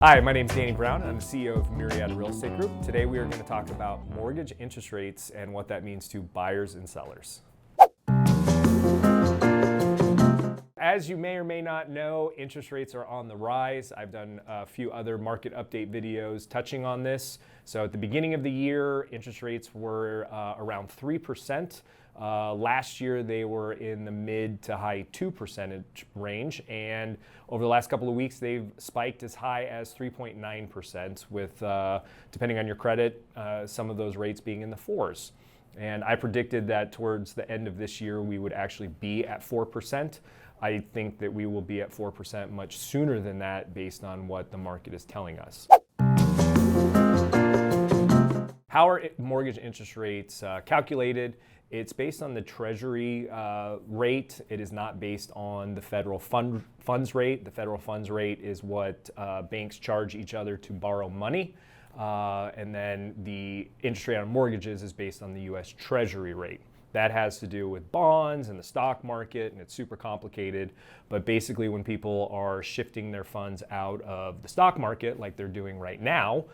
Hi, my name is Danny Brown. I'm the CEO of Myriad Real Estate Group. Today we are going to talk about mortgage interest rates and what that means to buyers and sellers. As you may or may not know, interest rates are on the rise. I've done a few other market update videos touching on this. So at the beginning of the year, interest rates were around 3%. Last year, they were in the mid to high 2% range. And over the last couple of weeks, they've spiked as high as 3.9% with, depending on your credit, some of those rates being in the fours. And I predicted that towards the end of this year, we would actually be at 4%. I think that we will be at 4% much sooner than that based on what the market is telling us. How are mortgage interest rates calculated? It's based on the Treasury rate. It is not based on the federal funds rate. The federal funds rate is what banks charge each other to borrow money. And then the interest rate on mortgages is based on the U.S. Treasury rate. That has to do with bonds and the stock market, and it's super complicated. But basically, when people are shifting their funds out of the stock market, like they're doing right now,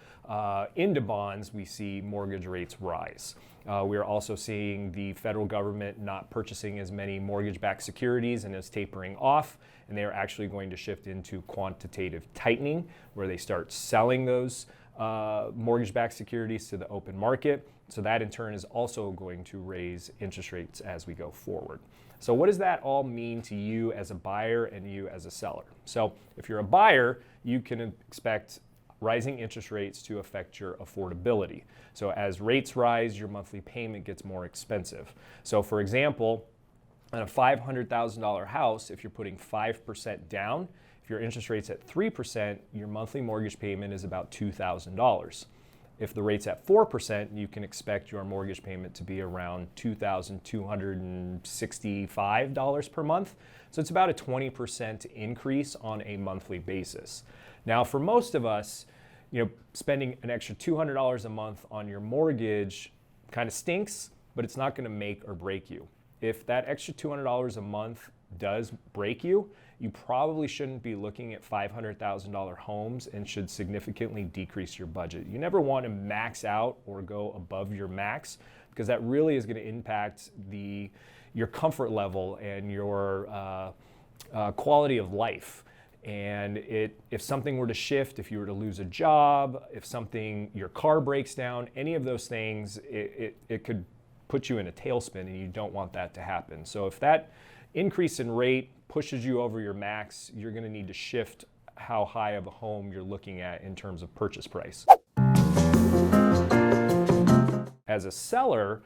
into bonds, we see mortgage rates rise. We are also seeing the federal government not purchasing as many mortgage-backed securities and is tapering off, and they are actually going to shift into quantitative tightening, where they start selling those mortgage-backed securities to the open market. So that in turn is also going to raise interest rates as we go forward. So what does that all mean to you as a buyer and you as a seller? So if you're a buyer, you can expect rising interest rates to affect your affordability. So as rates rise, your monthly payment gets more expensive. So for example, on a $500,000 house, if you're putting 5% down, if your interest rate's at 3%, your monthly mortgage payment is about $2,000. If the rate's at 4%, you can expect your mortgage payment to be around $2,265 per month. So it's about a 20% increase on a monthly basis. Now, for most of us, spending an extra $200 a month on your mortgage kind of stinks, but it's not going to make or break you. If that extra $200 a month does break you, you probably shouldn't be looking at $500,000 homes and should significantly decrease your budget. You never want to max out or go above your max, because that really is going to impact your comfort level and your quality of life. And if something were to shift, if you were to lose a job, if your car breaks down, any of those things, it could put you in a tailspin, and you don't want that to happen. So if that increase in rate pushes you over your max, you're going to need to shift how high of a home you're looking at in terms of purchase price. As a seller,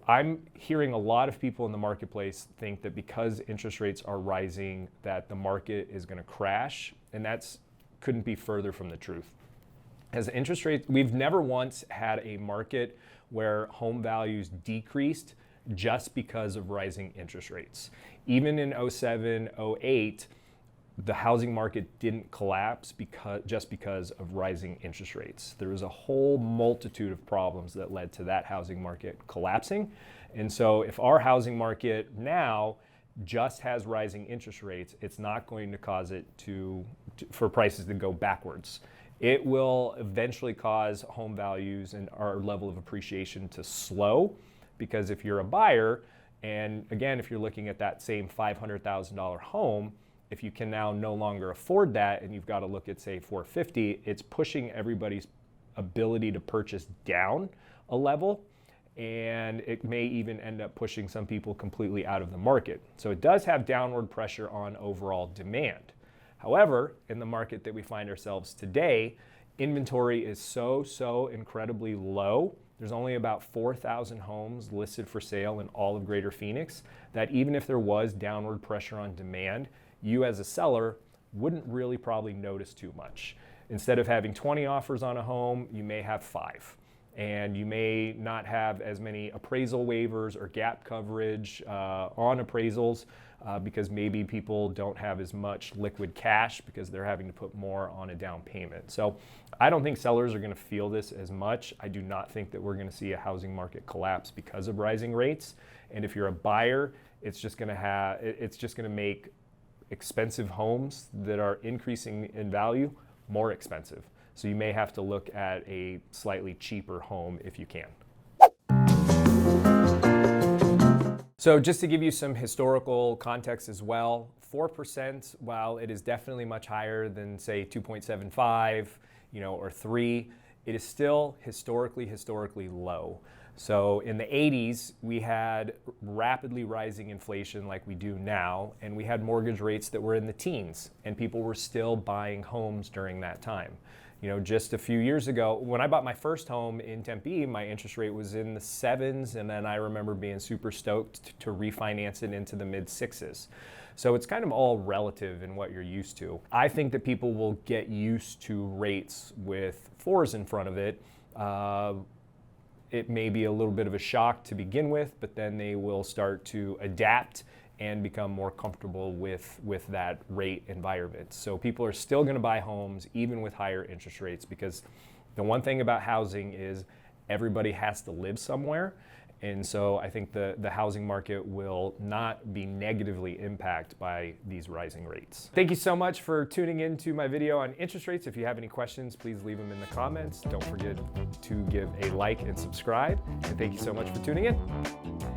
I'm hearing a lot of people in the marketplace think that because interest rates are rising, that the market is going to crash, and couldn't be further from the truth. As interest rates, we've never once had a market where home values decreased just because of rising interest rates. Even in 07, 08, the housing market didn't collapse just because of rising interest rates. There was a whole multitude of problems that led to that housing market collapsing. And so if our housing market now just has rising interest rates, it's not going to cause it for prices to go backwards. It will eventually cause home values and our level of appreciation to slow, because if you're a buyer, and again, if you're looking at that same $500,000 home, if you can now no longer afford that and you've got to look at, say, $450,000, it's pushing everybody's ability to purchase down a level, and it may even end up pushing some people completely out of the market. So it does have downward pressure on overall demand. However, in the market that we find ourselves today, inventory is so incredibly low. There's only about 4,000 homes listed for sale in all of Greater Phoenix, that even if there was downward pressure on demand, you as a seller wouldn't really probably notice too much. Instead of having 20 offers on a home, you may have 5. And you may not have as many appraisal waivers or gap coverage on appraisals because maybe people don't have as much liquid cash because they're having to put more on a down payment. So I don't think sellers are going to feel this as much. I do not think that we're going to see a housing market collapse because of rising rates. And if you're a buyer, it's just going to make expensive homes that are increasing in value more expensive. So you may have to look at a slightly cheaper home if you can. So just to give you some historical context as well, 4%, while it is definitely much higher than say 2.75, or 3, it is still historically low. So in the 80s, we had rapidly rising inflation like we do now, and we had mortgage rates that were in the teens, and people were still buying homes during that time. Just a few years ago, when I bought my first home in Tempe, my interest rate was in the 7s, and then I remember being super stoked to refinance it into the mid 6s. So it's kind of all relative in what you're used to. I think that people will get used to rates with 4s in front of it. It may be a little bit of a shock to begin with, but then they will start to adapt and become more comfortable with that rate environment. So people are still going to buy homes even with higher interest rates, because the one thing about housing is everybody has to live somewhere. And so I think the housing market will not be negatively impacted by these rising rates. Thank you so much for tuning in to my video on interest rates. If you have any questions, please leave them in the comments. Don't forget to give a like and subscribe. And thank you so much for tuning in.